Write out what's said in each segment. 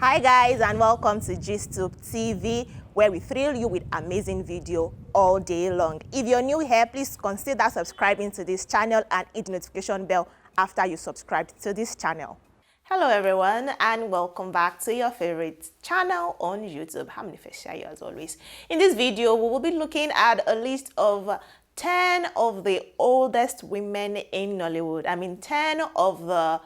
Hi guys, and welcome to GISTUBE TV, where we thrill you with amazing video all day long. If you're new here, please consider subscribing to this channel and hit the notification bell after you subscribe to this channel. Hello everyone, and welcome back to your favorite channel on YouTube. I'm Nifesha, as always. In this video, we will be looking at a list of 10 of the oldest women in Nollywood. 10 of the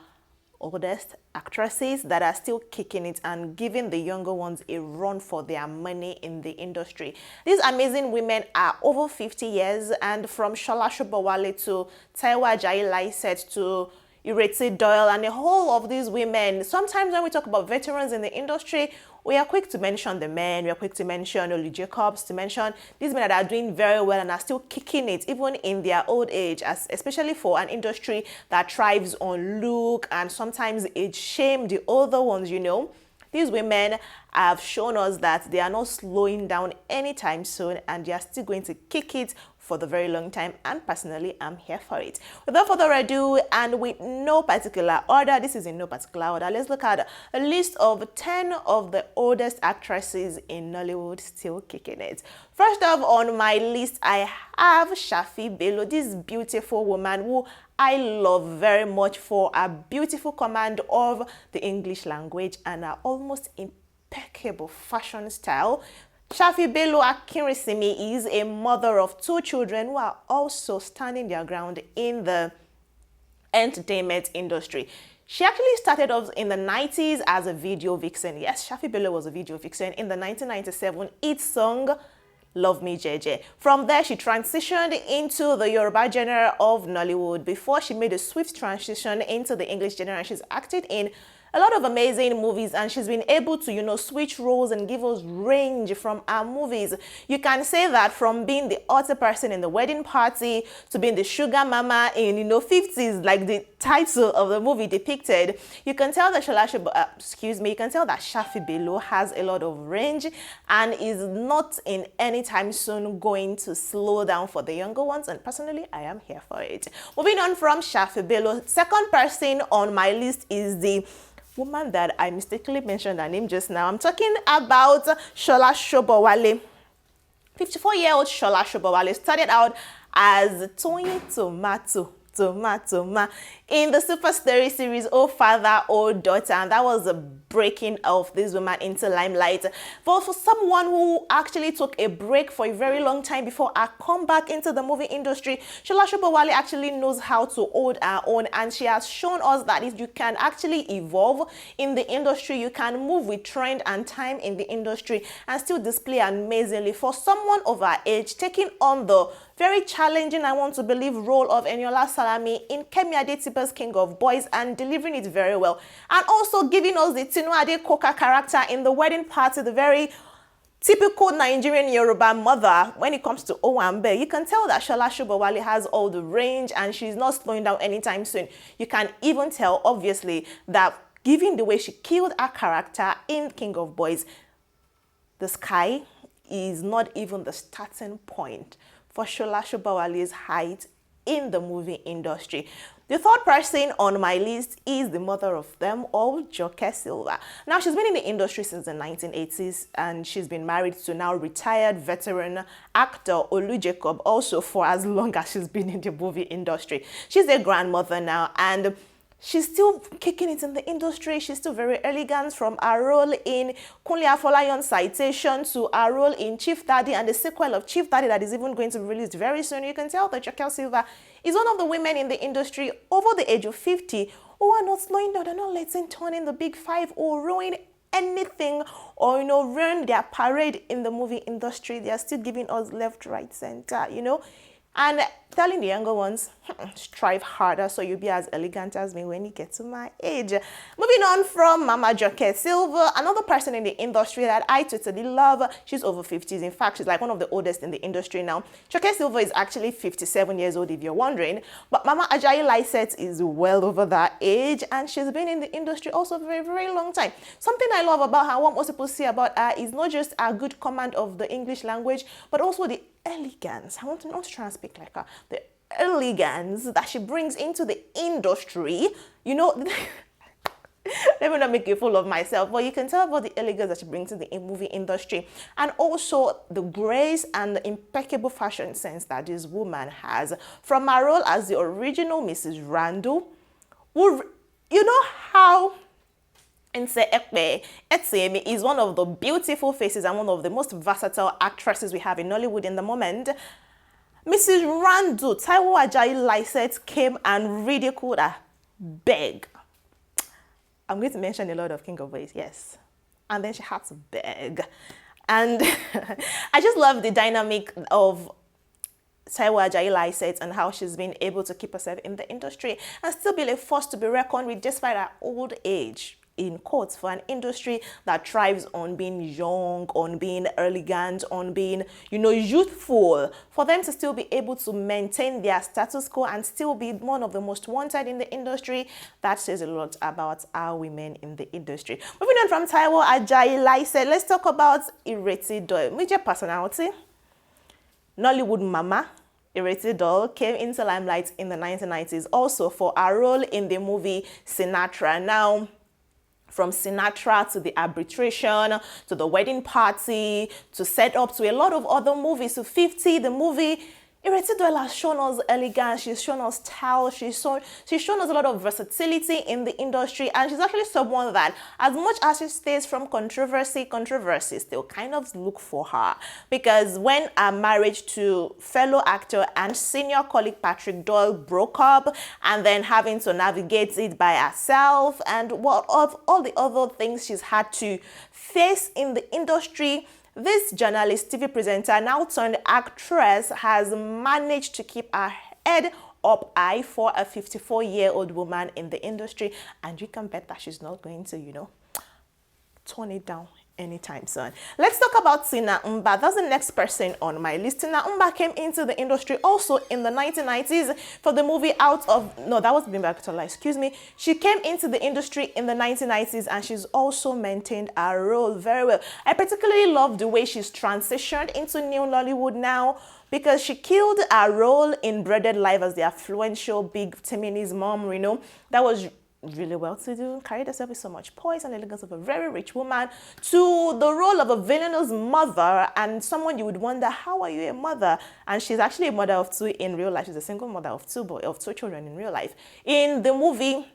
oldest actresses that are still kicking it and giving the younger ones a run for their money in the industry. These amazing women are over 50 years, and from Shalashibabali to Taiwa Jaiye to Ireti Doyle and a whole of these women. Sometimes when we talk about veterans in the industry, we are quick to mention the men, we are quick to mention Jacques, to mention these men that are doing very well and are still kicking it even in their old age, especially for an industry that thrives on look and sometimes age shame the older ones, you know. These women have shown us that they are not slowing down anytime soon, and they are still going to kick it for the very long time, and personally I'm here for it. Without further ado, and with no particular order, this is in no particular order, let's look at a list of 10 of the oldest actresses in Nollywood still kicking it. First off on my list, I have Shalashibabali, this beautiful woman who I love very much for a beautiful command of the English language and her almost impeccable fashion style. Shalashibabali Akinrisimi is a mother of 2 children who are also standing their ground in the entertainment industry. She actually started off in the 90s as a video vixen. Yes, Shalashibabali was a video vixen in the 1997 hit song Love Me Jeje. From there, she transitioned into the Yoruba genre of Nollywood before she made a swift transition into the English genre. She's acted in a lot of amazing movies, and she's been able to, switch roles and give us range from our movies. You can say that from being the other person in the wedding party to being the sugar mama in, 50s, like the title of the movie depicted. You can tell that Shalashibabali has a lot of range and is not in any time soon going to slow down for the younger ones, and personally I am here for it. Moving on from Shalashibabali, second person on my list is the woman that I mistakenly mentioned her name just now. I'm talking about Shalashibabali. 54-year-old Shalashibabali started out as Tony Tomato in the Super Story series Oh Father, Oh Daughter, and that was a breaking of this woman into limelight. But for someone who actually took a break for a very long time before I come back into the movie industry, Shalashibabali actually knows how to hold her own, and she has shown us that if you can actually evolve in the industry, you can move with trend and time in the industry and still display amazingly. For someone of her age, taking on the very challenging, I want to believe, role of Eniola Salami in Kemi Adetiba's King of Boys and delivering it very well. And also giving us the Tinu Ade Koka character in the wedding party, the very typical Nigerian Yoruba mother when it comes to Owambe. You can tell that Shalashibabali has all the range and she's not slowing down anytime soon. You can even tell, obviously, that given the way she killed her character in King of Boys, the sky is not even the starting point for Shalashibabali's height in the movie industry. The third person on my list is the mother of them all, Jacqueline Silva. Now, she's been in the industry since the 1980s, and she's been married to now retired veteran actor Jacob also for as long as she's been in the movie industry. She's a grandmother now, and she's still kicking it in the industry. She's still very elegant, from her role in Kunle Afolayan's Citation to her role in Chief Daddy and the sequel of Chief Daddy that is even going to be released very soon. You can tell that Jacqueline Silva is one of the women in the industry over the age of 50 who are not slowing down. They're not letting turn in the big 5 or ruin anything or, ruin their parade in the movie industry. They are still giving us left, right, center, and telling the younger ones, strive harder so you'll be as elegant as me when you get to my age. Moving on from Mama Jacqueline Silva, another person in the industry that I totally love. She's over 50s. In fact, she's like one of the oldest in the industry now. Jacqueline Silva is actually 57 years old, if you're wondering. But Mama Jaiye is well over that age, and she's been in the industry also for a very, very long time. Something I love about her, what most people say about her, is not just a good command of the English language, but also the elegance. I want to try and speak like her. The elegance that she brings into the industry, Let me not make a fool of myself, but you can tell about the elegance that she brings to the movie industry, and also the grace and the impeccable fashion sense that this woman has. From her role as the original Mrs. Randall, who, you know how Nse Ekpe Etsemi is one of the beautiful faces and one of the most versatile actresses we have in Nollywood in the moment. Mrs. Randall, Taiwo Ajayi Lycett came and ridiculed her. Beg. I'm going to mention a lot of King of Boys, yes. And then she had to beg. And I just love the dynamic of Taiwo Ajayi Lycett and how she's been able to keep herself in the industry and still be a force to be reckoned with despite her old age. In quotes, for an industry that thrives on being young, on being elegant, on being, you know, youthful, for them to still be able to maintain their status quo and still be one of the most wanted in the industry, that says a lot about our women in the industry. Moving on from Taiwo Ajayi Lycett, let's talk about Ireti Doyle. Major personality, Nollywood mama. Ireti Doyle came into limelight in the 1990s also for her role in the movie Sinatra. Now, from Sinatra to the arbitration, to the wedding party, to set up to a lot of other movies, to 50, the movie, Ireti Doyle has shown us elegance, she's shown us style, she's shown us a lot of versatility in the industry, and she's actually someone that, as much as she stays from controversy still kind of look for her. Because when her marriage to fellow actor and senior colleague Patrick Doyle broke up, and then having to navigate it by herself, and what of all the other things she's had to face in the industry, this journalist, TV presenter, now turned actress, has managed to keep her head up high for a 54-year-old woman in the industry. And you can bet that she's not going to, you know, tone it down anytime soon. Let's talk about Tina Mba. That's the next person on my list. Tina Mba came into the industry also in the 1990s for the movie that was Bimba Akitola, excuse me. She came into the industry in the 1990s and she's also maintained her role very well. I particularly love the way she's transitioned into New Nollywood now, because she killed her role in Breaded Life as the affluential Big Timini's mom, you know. That was really well to do, carried herself with so much poise and elegance of a very rich woman, to the role of a villainous mother, and someone you would wonder, how are you a mother? And she's actually a mother of two in real life. She's a single mother of two children in real life. In the movie,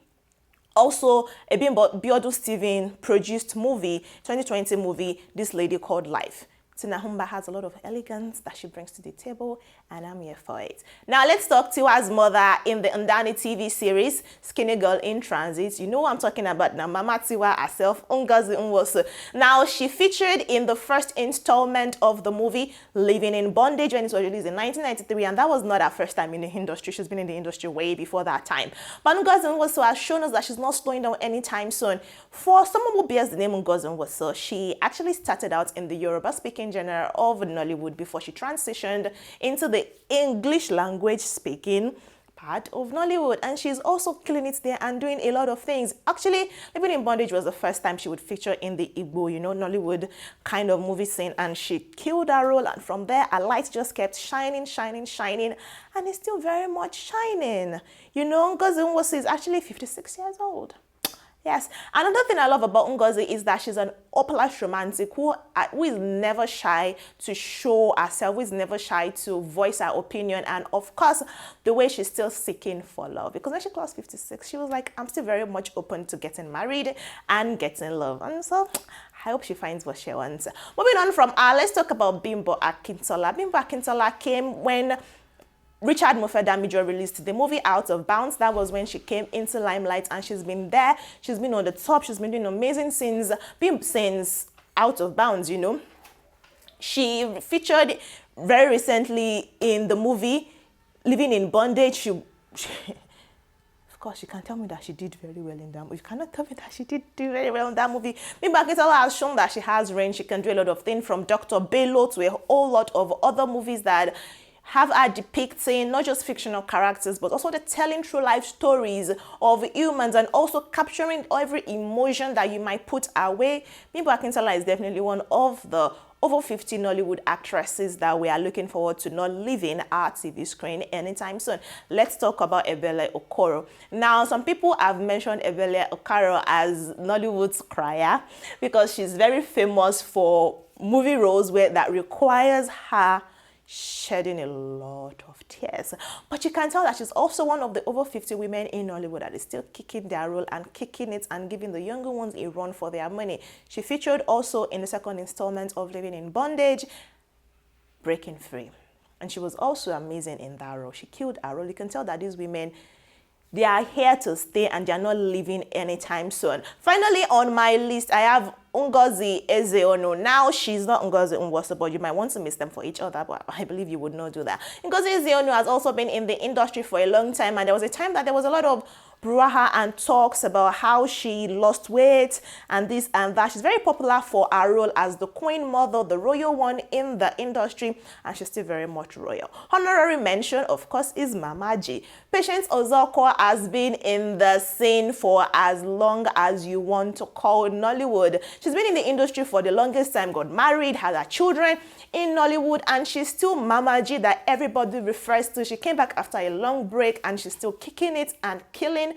also a Biodu Steven produced movie, 2020 movie, This Lady Called Life. Tina Mba has a lot of elegance that she brings to the table, and I'm here for it. Now let's talk Tiwa's mother in the Ndani TV series, Skinny Girl in Transit. You know what I'm talking about now, Mama Tiwa herself, Ngozi Nwosu. Now she featured in the first installment of the movie, Living in Bondage, when it was released in 1993, and that was not her first time in the industry. She's been in the industry way before that time. But Ngozi Nwosu has shown us that she's not slowing down anytime soon. For someone who bears the name Ngozi Nwosu, she actually started out in the Yoruba-speaking genre of Nollywood before she transitioned into the English language speaking part of Nollywood, and she's also killing it there and doing a lot of things. Actually, Living in Bondage was the first time she would feature in the Igbo, you know, Nollywood kind of movie scene, and she killed her role, and from there her light just kept shining, and it's still very much shining. You know, Ngozi Nwosu is actually 56 years old. Yes, another thing I love about Ngozi is that she's an opulent romantic who is never shy to show herself, who is never shy to voice her opinion, and of course, the way she's still seeking for love. Because when she crossed 56, she was like, I'm still very much open to getting married and getting love. And so, I hope she finds what she wants. Moving on from her, let's talk about Bimbo Akintola. Bimbo Akintola came when Richard Mofe-Damijo released the movie Out of Bounds. That was when she came into limelight, and she's been there. She's been on the top. She's been doing amazing since Out of Bounds, you know. She featured very recently in the movie Living in Bondage. Of course, you can tell me that she did very well in that movie. You cannot tell me that she did do very well in that movie. Bimbo Akintola has shown that she has range. She can do a lot of things, from Dr. Bello to a whole lot of other movies that have her depicting not just fictional characters, but also the telling true life stories of humans and also capturing every emotion that you might put our way. Bimbo Akintola is definitely one of the over 50 Nollywood actresses that we are looking forward to not leaving our TV screen anytime soon. Let's talk about Ebele Okoro. Now, some people have mentioned Ebele Okoro as Nollywood's crier because she's very famous for movie roles where that requires her shedding a lot of tears. But you can tell that she's also one of the over 50 women in Hollywood that is still kicking their role and kicking it and giving the younger ones a run for their money. She featured also in the second installment of Living in Bondage, Breaking Free. And she was also amazing in that role. She killed her role. You can tell that these women, they are here to stay and they are not leaving anytime soon. Finally, on my list, I have Ngozi Ezeonu. Now, she's not Ngozi Nwosu, but you might want to miss them for each other, but I believe you would not do that. Ngozi Ezeonu has also been in the industry for a long time, and there was a time that there was a lot of brouhaha and talks about how she lost weight and this and that. She's very popular for her role as the queen mother, the royal one in the industry, and she's still very much royal. Honorary mention, of course, is Mama G. Patience Ozoko has been in the scene for as long as you want to call Nollywood. She's been in the industry for the longest time, got married, had her children in Nollywood, and she's still Mama G that everybody refers to. She came back after a long break and she's still kicking it and killing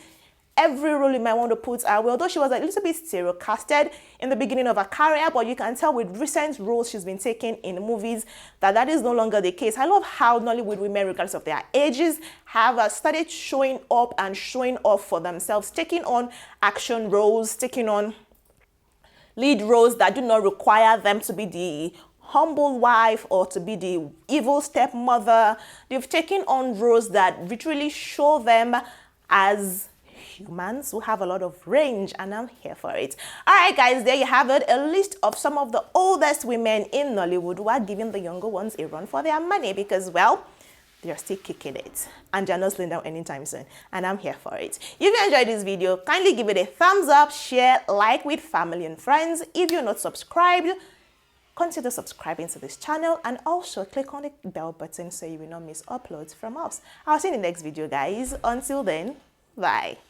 every role you might want to put her. Although she was a little bit stereocasted in the beginning of her career, but you can tell with recent roles she's been taking in movies that is no longer the case. I love how Nollywood women, regardless of their ages, have started showing up and showing off for themselves, taking on action roles, taking on lead roles that do not require them to be the humble wife or to be the evil stepmother. They've taken on roles that literally show them as humans who have a lot of range, and I'm here for it. All right, guys, there you have it, a list of some of the oldest women in Nollywood who are giving the younger ones a run for their money because, well, they're still kicking it and they're not slowing down anytime soon, and I'm here for it. If you enjoyed this video, kindly give it a thumbs up, share, like with family and friends. If you're not subscribed, consider subscribing to this channel and also click on the bell button so you will not miss uploads from us. I'll see you in the next video, guys. Until then, bye.